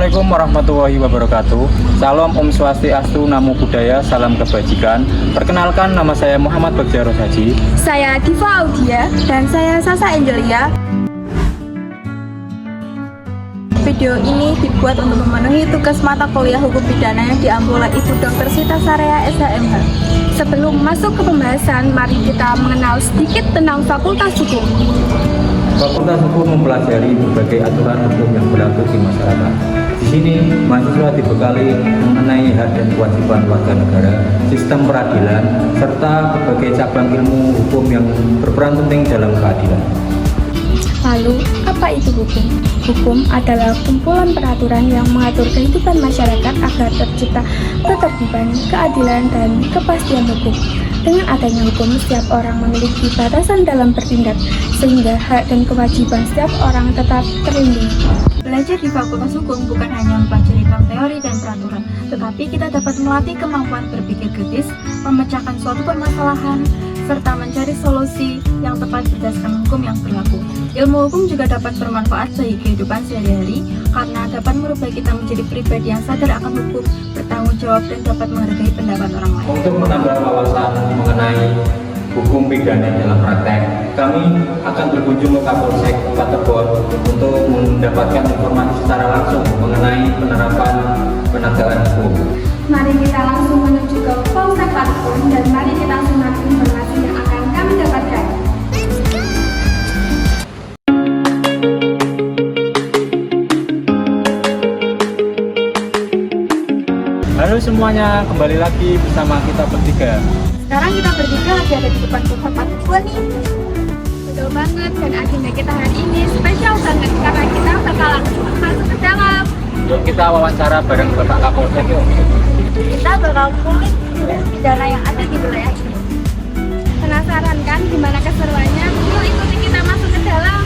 Assalamualaikum warahmatullahi wabarakatuh. Salam Om Swastiastu, Namo Buddhaya, salam kebajikan. Perkenalkan, nama saya Muhammad Bagja Roshaji. Saya Diva Audia dan saya Sasa Angelia. Video ini dibuat untuk memenuhi tugas mata kuliah hukum pidana yang diambil oleh Ibu Dr. Sita Sareya SHMH. Sebelum masuk ke pembahasan, mari kita mengenal sedikit tentang Fakultas Hukum. Fakultas Hukum mempelajari berbagai aturan hukum yang berlaku di masyarakat. Di sini, mahasiswa dibekali mengenai hak dan kewajiban warga negara, sistem peradilan, serta berbagai cabang ilmu hukum yang berperan penting dalam keadilan. Lalu, apa itu hukum? Hukum adalah kumpulan peraturan yang mengatur kehidupan masyarakat agar tercipta ketertiban, keadilan, dan kepastian hukum. Dengan adanya hukum, setiap orang memiliki batasan dalam bertindak, sehingga hak dan kewajiban setiap orang tetap terlindungi. Belajar di Fakultas Hukum bukan hanya mempelajari tentang teori dan peraturan, tetapi kita dapat melatih kemampuan berpikir kritis, memecahkan suatu permasalahan, serta mencari solusi yang tepat berdasarkan hukum yang berlaku. Ilmu hukum juga dapat bermanfaat bagi kehidupan sehari-hari karena dapat merubah kita menjadi pribadi yang sadar akan hukum, bertanggung jawab, dan dapat menghargai pendapat orang lain. Untuk menambah wawasan mengenai hukum pidana dalam praktek, kami akan berkunjung ke Kapolsek Paterbon untuk mendapatkan informasi secara langsung mengenai penerapan penegakan hukum. Mari kita langsung menuju ke Polsek Paterbon dan mari kita simak informasi yang akan kami dapatkan. Halo semuanya, kembali lagi bersama kita bertiga. Sekarang kita bertiga lagi ada di depan Polsek Paterbon nih. Betul banget, dan agenda kita hari ini spesial banget karena kita bakal langsung masuk ke dalam. Yuk kita wawancara bareng Bapak Kapolsek yuk. Kita bakal kulik pidana yang ada di wilayah ini. Penasaran kan gimana keseruannya? Yuk ikuti kita masuk ke dalam.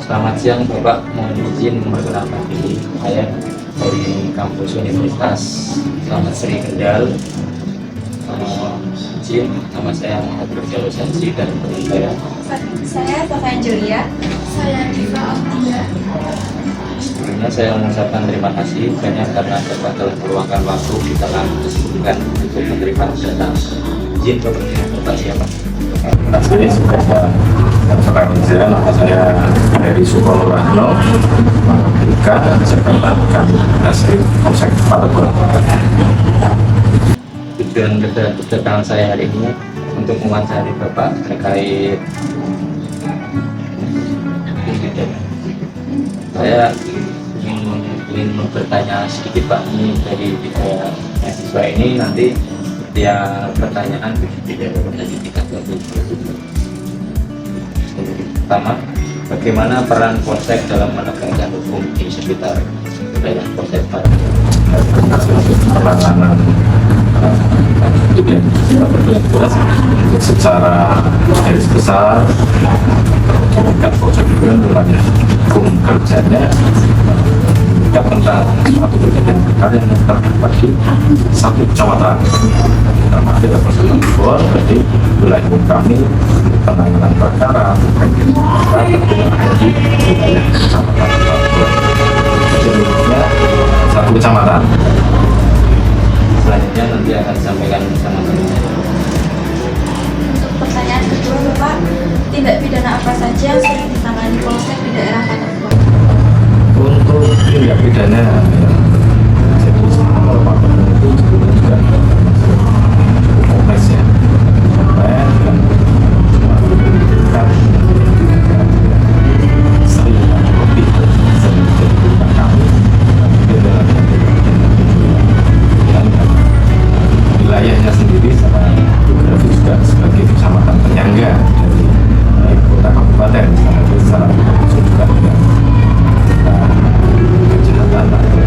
Selamat siang Bapak, mohon izin memperkenalkan diri. Saya dari kampus Universitas Selamat Sri Kendal. Izin, nama saya Muhammad Bagja Roshaji dan saya Sasa Angelia. Saya Diva Audia. Sebelumnya saya mengucapkan terima kasih banyak karena Bapak telah meluangkan waktu di tengah kesibukan untuk menerima data. Izin Bapak siapa? Terima kasih sudah saya nama saya dari Sukono Rahno, Mahardika dan Sekretariat Kasih Polsek Paterbon. Tujuan kedatangan saya hari ini untuk mewawancari Bapak terkait saya ingin bertanya sedikit Pak, ini dari tiga mahasiswa ini nanti dia pertanyaan tidak dari tingkat satu. Pertama, bagaimana peran Polsek dalam menegakkan hukum di sekitar wilayah Polsek Paterbon? Penanganan secara garis besar tingkat Polsek juga mengenai hukum kerjanya tidak tentang suatu kejadian perkara yang terdapat di satu kecamatan. Nama kita Polsek Paterbon, jadi wilayah hukum kami penanganan perkara ada di wilayah kecamatan Paterbon. Seluruhnya satu kecamatan. Selanjutnya nanti akan disampaikan bersama teman-teman. Pertanyaan kedua, Bapak, tindak pidana apa saja yang sering ditangani Polsek di daerah Paterbon? Untuk tindak pidana jadi kalau Paterbon itu sebetulnya juga kompleks ya, dan melakukan sering lebih sering menjadikan kami dalam wilayahnya sendiri sama geografi juga sebagai kecamatan penyangga dari kota kabupaten, secara langsung juga dengan kejahatan atau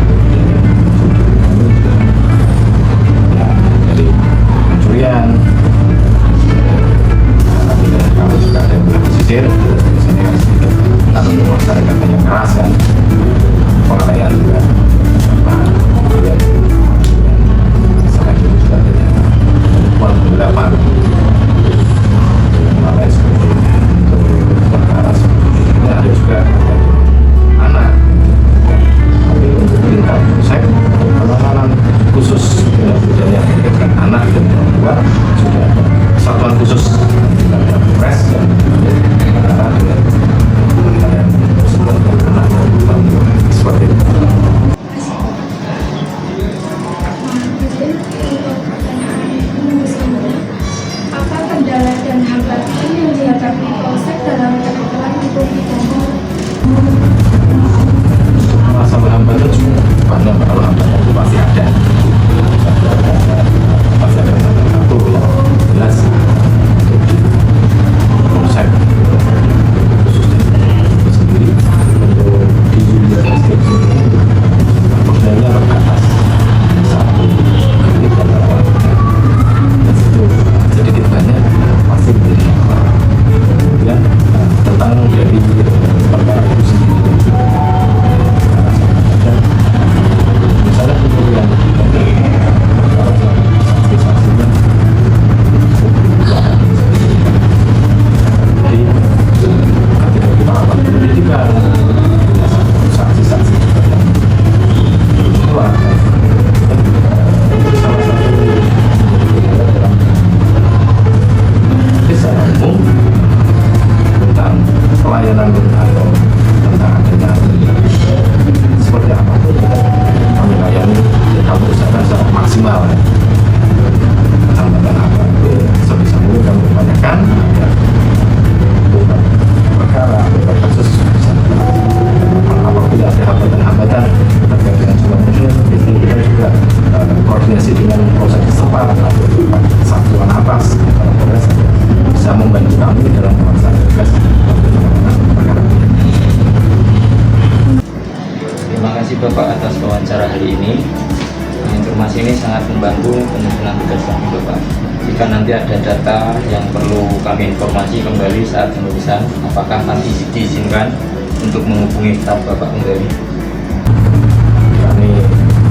jika nanti ada data yang perlu kami informasi kembali saat penulisan, apakah nanti diizinkan untuk menghubungi staf Bapak kembali?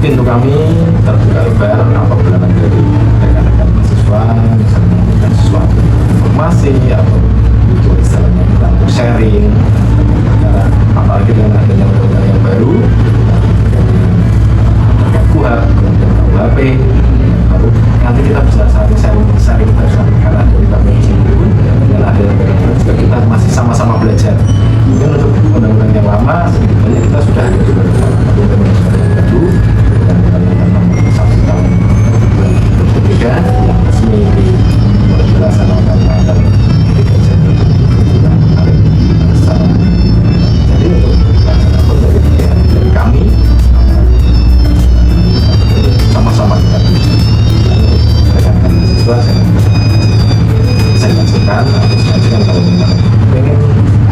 Pintu kami terbuka lebar apabila dari rekan-rekan mahasiswa misalnya memberikan sesuatu informasi atau itu istilahnya kita untuk sharing, karena apalagi dengan adanya undang-undang yang baru terkait KUHP, kemudian KUHP, baru nanti kita bisa saling bersama, karena dari kami sendiri pun dengan adanya undang-undang baru juga kita masih sama-sama belajar. Mungkin untuk undang-undang yang lama sebetulnya kita sudah ada di beberapa undang-undang yang baru dan nomor 1 tahun 2023 yang resmi mulai dilaksanakan tanggal 3 Januari 2024. Jadi untuk pelaksanaan pun dari kami sama-sama kita rekan-rekan mahasiswa saya maksudkan atau saya maksudkan kalau memang pengen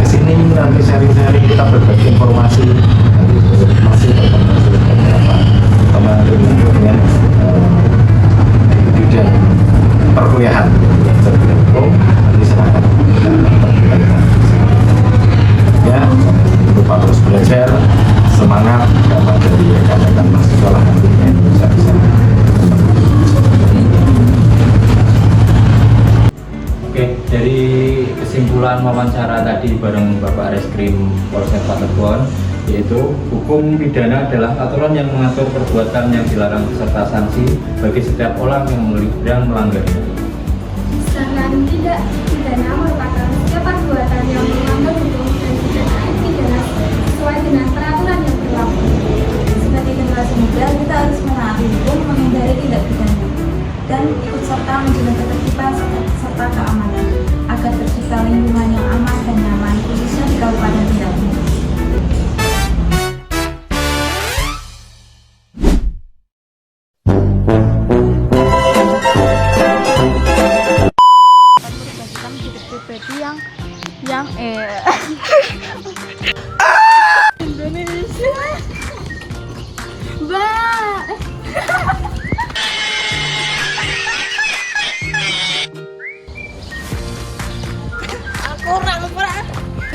kesini nanti sharing-sharing kita berbagi informasi masih beberapa terutama dengan di bidang perkuliahan sertifikat hukum nanti silakan ya lupa terus belajar semangat karena dari rekan-rekan mahasiswa lah nantinya bisa Oke, dari kesimpulan wawancara tadi bareng Bapak Reskrim Polsek Patebuan, yaitu hukum pidana adalah aturan yang mengatur perbuatan yang dilarang beserta sanksi bagi setiap orang yang melanggarnya. Sedangkan tidak pidana merupakan setiap perbuatan yang melanggar hukum dan tidak pidana sesuai dengan peraturan yang berlaku. Sebagai generasi muda, kita harus menaati hukum, menghindari tindak pidana, dan ikut serta menjaga ketertiban serta keamanan agar tercipta lingkungan yang aman dan nyaman, khususnya di Kabupaten Indramayu. Hidup pribadi yang Indonesia.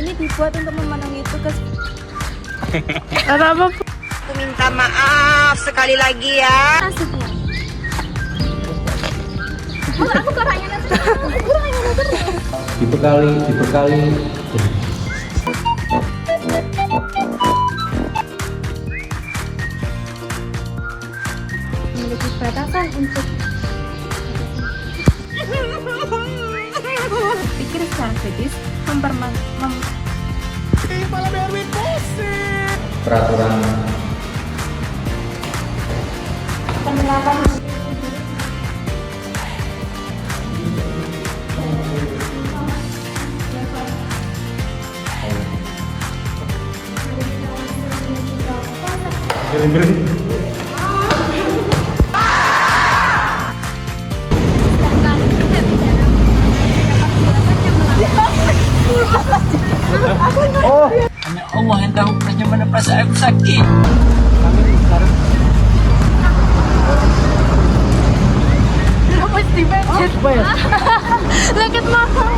Ini dibuat untuk memenuhi tugas. Aku minta maaf sekali lagi ya. Dibekali Memiliki batasan untuk pikir secara kritis, peraturan Penerapan Hanya Allah yang tahu bagaimana perasaan aku sakit. Mesti banget. Leket mahal.